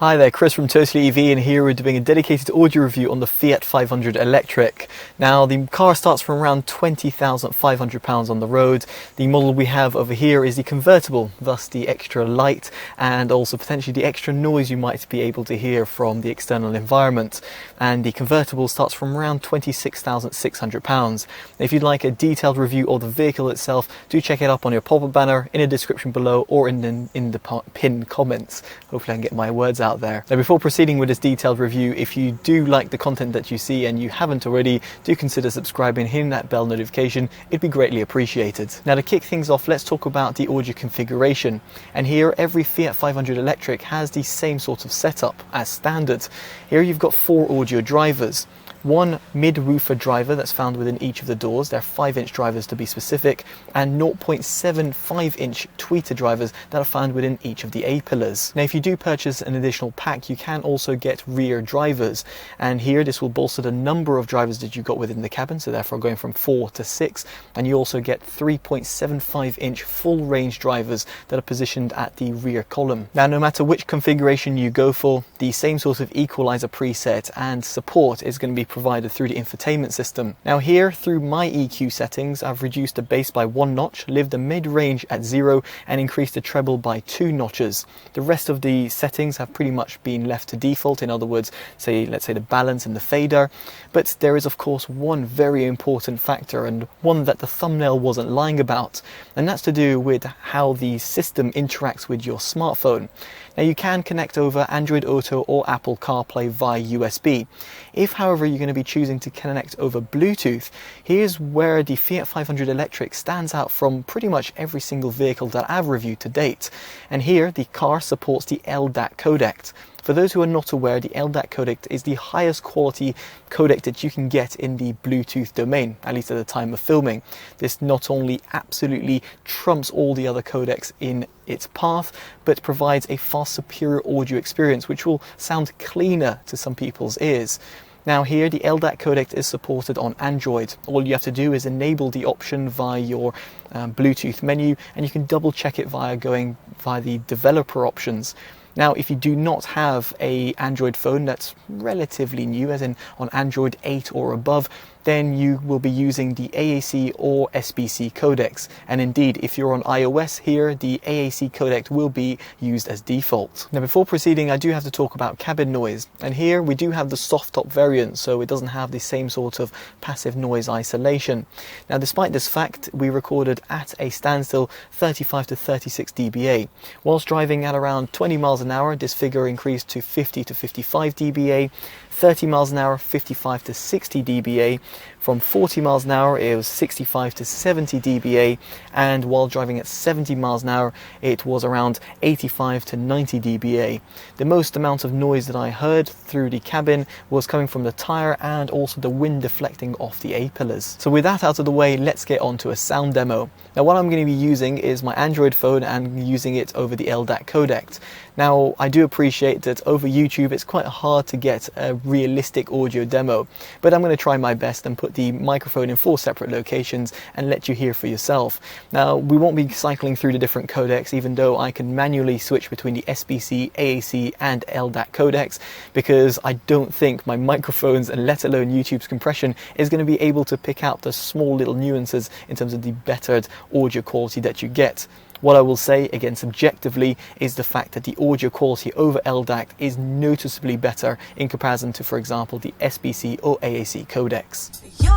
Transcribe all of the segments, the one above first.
Hi there, Chris from TotallyEV, and here we're doing a dedicated audio review on the Fiat 500 electric. Now, the car starts from around £20,500 on the road. The model we have over here is the convertible, thus the extra light and also potentially the extra noise you might be able to hear from the external environment. And the convertible starts from around £26,600. If you'd like a detailed review of the vehicle itself, do check it up on your pop-up banner, in the description below, or in the pinned comments. Hopefully I can get my words out there. Now, before proceeding with this detailed review, if you do like the content that you see and you haven't already, do consider subscribing and hitting that bell notification. It'd be greatly appreciated. Now, to kick things off, let's talk about the audio configuration. And here, every Fiat 500 electric has the same sort of setup as standard. Here you've got 4 audio drivers. One mid-woofer driver that's found within each of the doors, they're 5-inch drivers to be specific, and 0.75-inch tweeter drivers that are found within each of the A-pillars. Now, if you do purchase an additional pack, you can also get rear drivers, and here this will bolster the number of drivers that you've got within the cabin, so therefore going from 4 to 6, and you also get 3.75-inch full-range drivers that are positioned at the rear column. Now, no matter which configuration you go for, the same sort of equalizer preset and support is going to be provided through the infotainment system. Now here, through my EQ settings, I've reduced the bass by 1 notch, left the mid-range at 0, and increased the treble by 2 notches. The rest of the settings have pretty much been left to default, in other words, let's say the balance and the fader. But there is of course one very important factor, and one that the thumbnail wasn't lying about, and that's to do with how the system interacts with your smartphone. Now, you can connect over Android Auto or Apple CarPlay via USB. If, however, you're going to be choosing to connect over Bluetooth, here's where the Fiat 500 electric stands out from pretty much every single vehicle that I've reviewed to date. And here, the car supports the LDAC codec. For those who are not aware, the LDAC codec is the highest quality codec that you can get in the Bluetooth domain, at least at the time of filming. This not only absolutely trumps all the other codecs in its path, but provides a far superior audio experience, which will sound cleaner to some people's ears. Now here, the LDAC codec is supported on Android. All you have to do is enable the option via your Bluetooth menu, and you can double check it going via the developer options. Now, if you do not have an Android phone that's relatively new, as in on Android 8 or above, then you will be using the AAC or SBC codecs. And indeed, if you're on iOS here, the AAC codec will be used as default. Now, before proceeding, I do have to talk about cabin noise. And here we do have the soft top variant, so it doesn't have the same sort of passive noise isolation. Now, despite this fact, we recorded at a standstill 35 to 36 dBA. Whilst driving at around 20 miles an hour, this figure increased to 50 to 55 dBA. 30 miles an hour, 55 to 60 dBA. From 40 miles an hour, it was 65 to 70 dBA. And while driving at 70 miles an hour, it was around 85 to 90 dBA. The most amount of noise that I heard through the cabin was coming from the tyre and also the wind deflecting off the A-pillars. So with that out of the way, let's get on to a sound demo. Now, what I'm going to be using is my Android phone and using it over the LDAC codec. Now, I do appreciate that over YouTube it's quite hard to get a realistic audio demo, but I'm going to try my best and put the microphone in 4 separate locations and let you hear for yourself. Now, we won't be cycling through the different codecs, even though I can manually switch between the SBC, AAC and LDAC codecs, because I don't think my microphones, and let alone YouTube's compression, is going to be able to pick out the small little nuances in terms of the bettered audio quality that you get. What I will say, again subjectively, is the fact that the audio quality over LDAC is noticeably better in comparison to, for example, the SBC or AAC codecs. You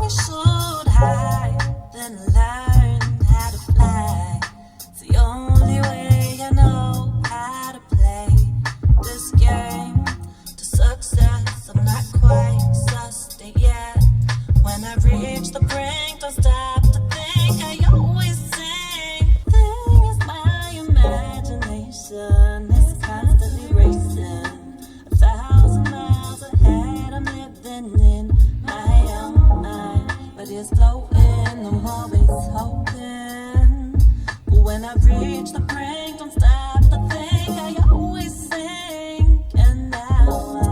should hide, then learn how to fly. It's the only way I know how to play this game to success. I'm not quite sussed yet. When I reach the brink, don't stop to think. I always sing. Thing is my imagination is constantly racing 1,000 miles ahead. I'm living in my own mind, but it's floating. I'm always hoping. But when I reach the brink, don't stop to think. I always sing. And now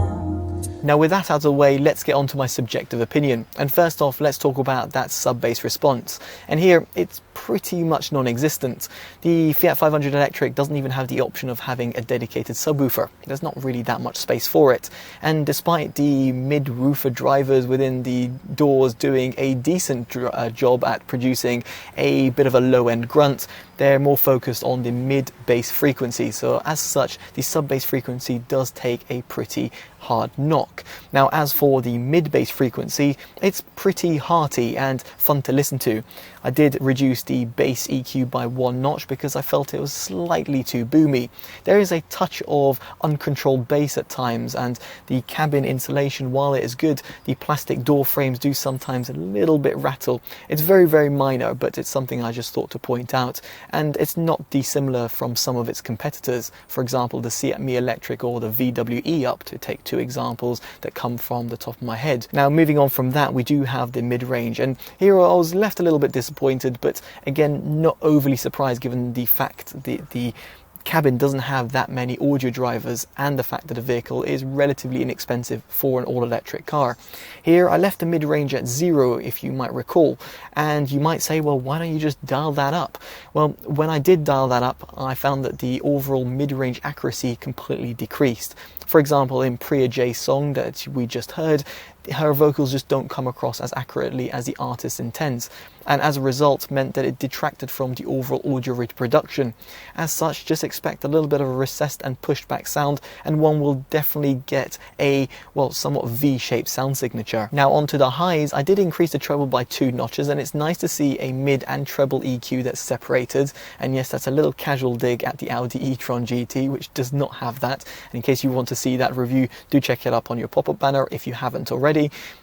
Now with that out of the way, let's get on to my subjective opinion. And first off, let's talk about that sub-bass response. And here, it's pretty much non-existent. The Fiat 500 Electric doesn't even have the option of having a dedicated subwoofer. There's not really that much space for it. And despite the mid-woofer drivers within the doors doing a decent job at producing a bit of a low-end grunt, they're more focused on the mid-bass frequency. So as such, the sub-bass frequency does take a pretty hard knock. Now as for the mid-bass frequency, it's pretty hearty and fun to listen to. I did reduce the bass EQ by 1 notch because I felt it was slightly too boomy. There is a touch of uncontrolled bass at times, and the cabin insulation, while it is good, the plastic door frames do sometimes a little bit rattle. It's very, very minor, but it's something I just thought to point out. And it's not dissimilar from some of its competitors. For example, the Fiat Mi Electric or the VWE Up, to take two examples that come from the top of my head. Now moving on from that, we do have the mid-range, and here I was left a little bit disappointed, but again not overly surprised given the fact the cabin doesn't have that many audio drivers and the fact that the vehicle is relatively inexpensive for an all-electric car. Here I left the mid-range at 0, if you might recall, and you might say, well, why don't you just dial that up? Well, when I did dial that up, I found that the overall mid-range accuracy completely decreased. For example, in Priya J's song that we just heard, her vocals just don't come across as accurately as the artist intends, and as a result meant that it detracted from the overall audio reproduction. As such, just expect a little bit of a recessed and pushed back sound, and one will definitely get a, well, somewhat V-shaped sound signature. Now onto the highs, I did increase the treble by 2 notches, and it's nice to see a mid and treble EQ that's separated. And yes, that's a little casual dig at the Audi e-tron GT, which does not have that. And in case you want to see that review, do check it up on your pop-up banner if you haven't already.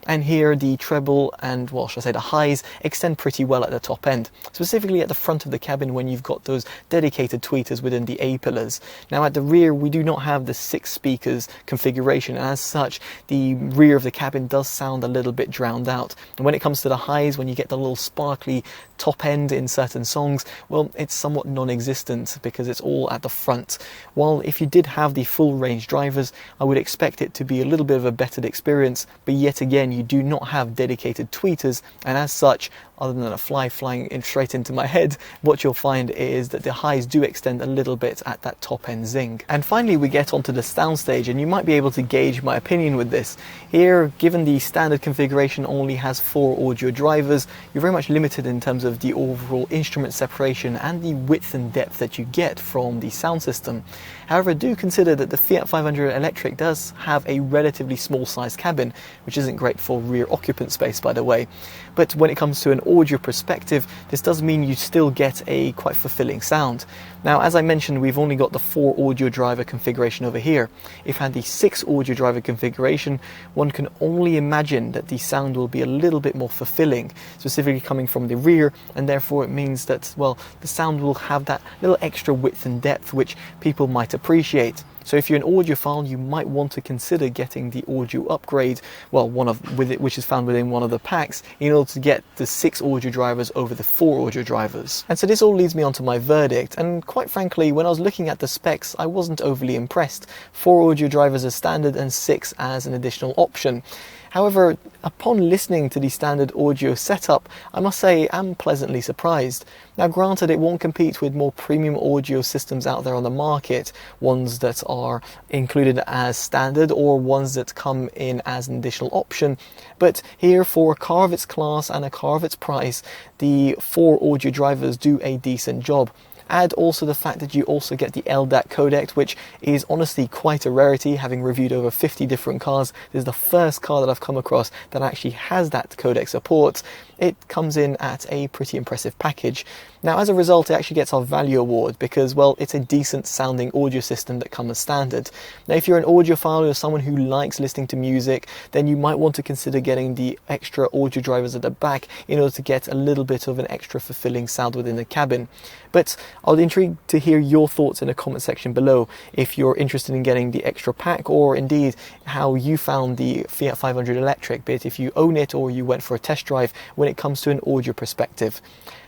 And here the treble and, well, should I say the highs extend pretty well at the top end, specifically at the front of the cabin when you've got those dedicated tweeters within the A-pillars. Now at the rear, we do not have the 6 speakers configuration, and as such the rear of the cabin does sound a little bit drowned out. And when it comes to the highs, when you get the little sparkly top end in certain songs, well, it's somewhat non-existent because it's all at the front. While if you did have the full range drivers, I would expect it to be a little bit of a bettered experience, but yet again you do not have dedicated tweeters, and as such, other than a fly flying in straight into my head, what you'll find is that the highs do extend a little bit at that top end zing. And finally we get onto the Soundstage, and you might be able to gauge my opinion with this. Here, given the standard configuration only has 4 audio drivers, you're very much limited in terms of the overall instrument separation and the width and depth that you get from the sound system. However, do consider that the Fiat 500 Electric does have a relatively small sized cabin, which isn't great for rear occupant space, by the way. But when it comes to an audio perspective, this does mean you still get a quite fulfilling sound. Now, as I mentioned, we've only got the 4 audio driver configuration over here. If I had the 6 audio driver configuration, one can only imagine that the sound will be a little bit more fulfilling, specifically coming from the rear, and therefore it means that, well, the sound will have that little extra width and depth which people might appreciate. So if you're an audiophile, you might want to consider getting the audio upgrade, well, which is found within one of the packs, in order to get the 6 audio drivers over the 4 audio drivers. And so this all leads me on to my verdict, and quite frankly, when I was looking at the specs, I wasn't overly impressed. 4 audio drivers as standard and 6 as an additional option. However, upon listening to the standard audio setup, I must say I'm pleasantly surprised. Now granted, it won't compete with more premium audio systems out there on the market, ones that are included as standard or ones that come in as an additional option, but here, for a car of its class and a car of its price, the 4 audio drivers do a decent job. Add also the fact that you also get the LDAC codec, which is honestly quite a rarity. Having reviewed over 50 different cars, this is the first car that I've come across that actually has that codec support. It comes in at a pretty impressive package. Now, as a result, it actually gets our value award because, well, it's a decent sounding audio system that comes as standard. Now, if you're an audiophile or someone who likes listening to music, then you might want to consider getting the extra audio drivers at the back in order to get a little bit of an extra fulfilling sound within the cabin. But I'll be intrigued to hear your thoughts in the comment section below if you're interested in getting the extra pack, or indeed how you found the Fiat 500 Electric, be it if you own it or you went for a test drive when it comes to an audio perspective.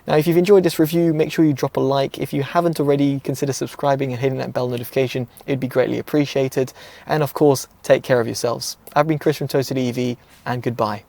Now, if you've enjoyed this review, make sure you drop a like. If you haven't already, consider subscribing and hitting that bell notification. It'd be greatly appreciated. And of course, take care of yourselves. I've been Chris from TotallyEV, and goodbye.